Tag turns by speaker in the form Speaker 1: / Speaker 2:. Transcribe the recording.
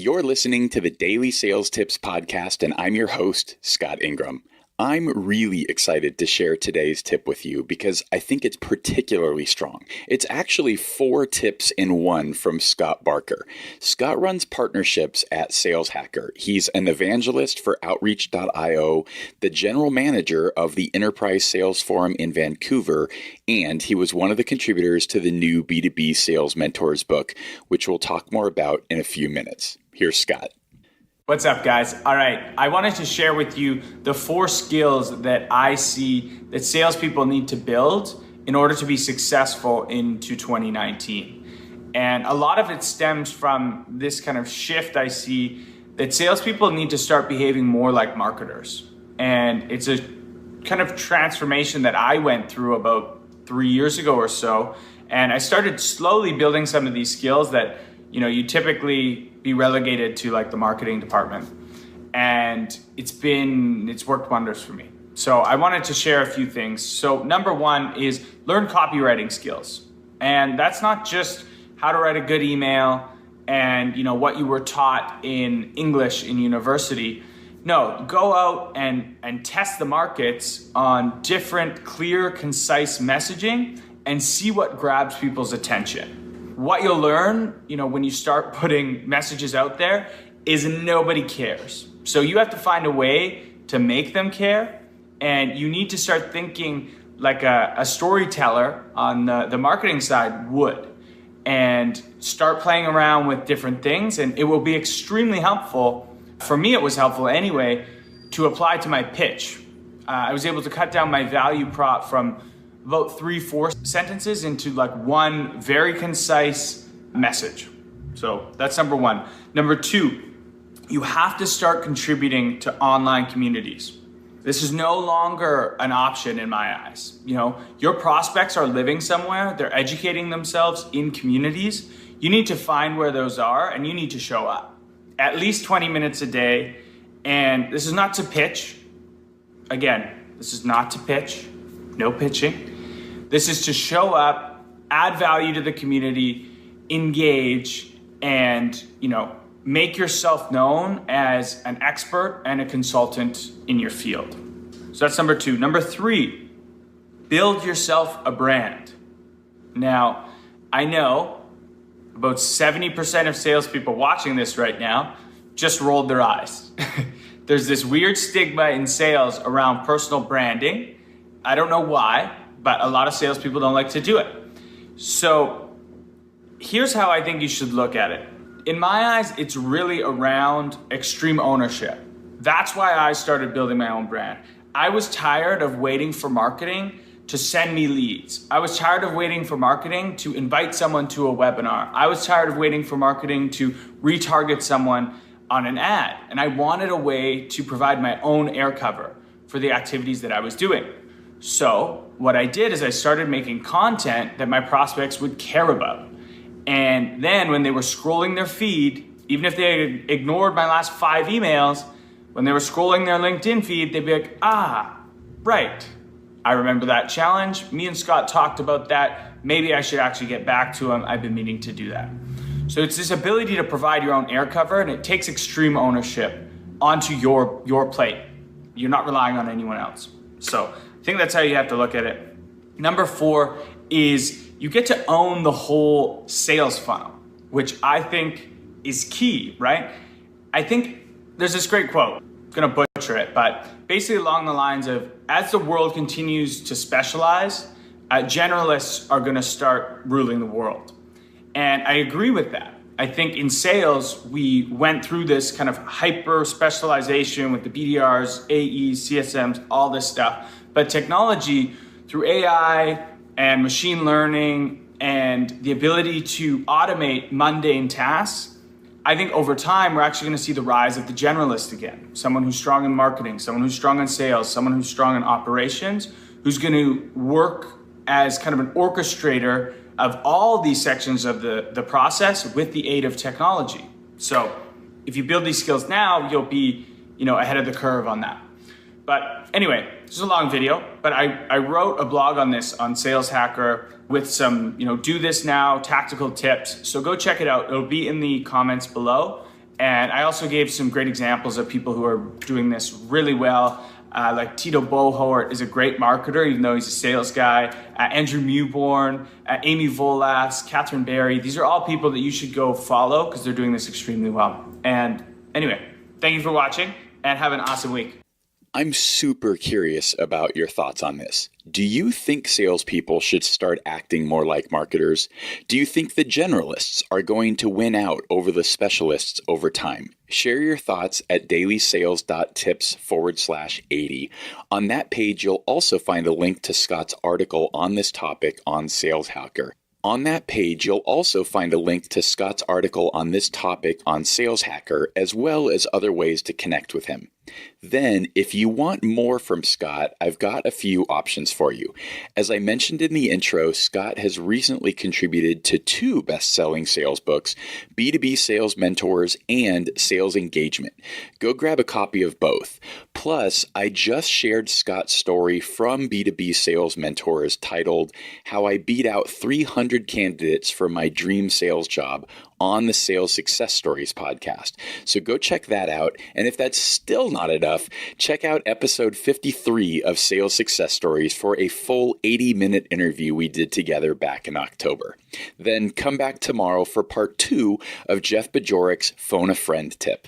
Speaker 1: You're listening to the Daily Sales Tips Podcast, and I'm your host, Scott Ingram. I'm really excited to share today's tip with you because I think it's particularly strong. It's actually 4 tips in one from Scott Barker. Scott runs partnerships at Sales Hacker. He's an evangelist for Outreach.io, the general manager of the Enterprise Sales Forum in Vancouver, and he was one of the contributors to the new B2B Sales Mentors book, which we'll talk more about in a few minutes. Here's Scott.
Speaker 2: What's up, guys? All right, I wanted to share with you the 4 skills that I see that salespeople need to build in order to be successful into 2019. And a lot of it stems from this kind of shift I see that salespeople need to start behaving more like marketers. And it's a kind of transformation that I went through about 3 years ago or so. And I started slowly building some of these skills that, you typically be relegated to like the marketing department. And it's worked wonders for me. So I wanted to share a few things. So number 1 is learn copywriting skills. And that's not just how to write a good email and what you were taught in English in university. No, go out and test the markets on different, clear, concise messaging and see what grabs people's attention. What you'll learn, when you start putting messages out there is nobody cares. So you have to find a way to make them care, and you need to start thinking like a storyteller on the marketing side would, and start playing around with different things, and it will be extremely helpful. For me, it was helpful anyway to apply to my pitch. I was able to cut down my value prop from about 3-4 sentences into like one very concise message. So that's number 1. Number 2, you have to start contributing to online communities. This is no longer an option in my eyes. Your prospects are living somewhere, they're educating themselves in communities. You need to find where those are and you need to show up. At least 20 minutes a day. And this is not to pitch. Again, this is not to pitch. No pitching. This is to show up, add value to the community, engage, and make yourself known as an expert and a consultant in your field. So that's number 2. Number 3, build yourself a brand. Now, I know about 70% of salespeople watching this right now just rolled their eyes. There's this weird stigma in sales around personal branding. I don't know why, but a lot of salespeople don't like to do it. So here's how I think you should look at it. In my eyes, it's really around extreme ownership. That's why I started building my own brand. I was tired of waiting for marketing to send me leads. I was tired of waiting for marketing to invite someone to a webinar. I was tired of waiting for marketing to retarget someone on an ad. And I wanted a way to provide my own air cover for the activities that I was doing. So what I did is I started making content that my prospects would care about. And then when they were scrolling their feed, even if they had ignored my last 5 emails, when they were scrolling their LinkedIn feed, they'd be like, right. I remember that challenge. Me and Scott talked about that. Maybe I should actually get back to him. I've been meaning to do that. So it's this ability to provide your own air cover, and it takes extreme ownership onto your plate. You're not relying on anyone else. So I think that's how you have to look at it. Number 4 is you get to own the whole sales funnel, which I think is key, right? I think there's this great quote. I'm gonna butcher it, but basically along the lines of, as the world continues to specialize, generalists are gonna start ruling the world. And I agree with that. I think in sales, we went through this kind of hyper specialization with the BDRs, AEs, CSMs, all this stuff. But technology, through AI and machine learning and the ability to automate mundane tasks, I think over time, we're actually gonna see the rise of the generalist again. Someone who's strong in marketing, someone who's strong in sales, someone who's strong in operations, who's gonna work as kind of an orchestrator of all these sections of the process with the aid of technology. So if you build these skills now, you'll be ahead of the curve on that. But anyway, this is a long video, but I wrote a blog on this on Sales Hacker with some, do this now tactical tips. So go check it out. It'll be in the comments below. And I also gave some great examples of people who are doing this really well. Like Tito Bohort is a great marketer, even though he's a sales guy. Andrew Mewborn, Amy Volas, Catherine Barry. These are all people that you should go follow because they're doing this extremely well. And anyway, thank you for watching and have an awesome week.
Speaker 1: I'm super curious about your thoughts on this. Do you think salespeople should start acting more like marketers? Do you think the generalists are going to win out over the specialists over time? Share your thoughts at dailysales.tips/80. On that page, you'll also find a link to Scott's article on this topic on Sales Hacker. On that page, you'll also find a link to Scott's article on this topic on Sales Hacker, as well as other ways to connect with him. Then, if you want more from Scott, I've got a few options for you. As I mentioned in the intro, Scott has recently contributed to 2 best-selling sales books, B2B Sales Mentors and Sales Engagement. Go grab a copy of both. Plus, I just shared Scott's story from B2B Sales Mentors titled How I Beat Out 300 Candidates for My Dream Sales Job on the Sales Success Stories podcast. So go check that out. And if that's still not enough, check out episode 53 of Sales Success Stories for a full 80-minute interview we did together back in October. Then come back tomorrow for part 2 of Jeff Bajorik's Phone a Friend tip.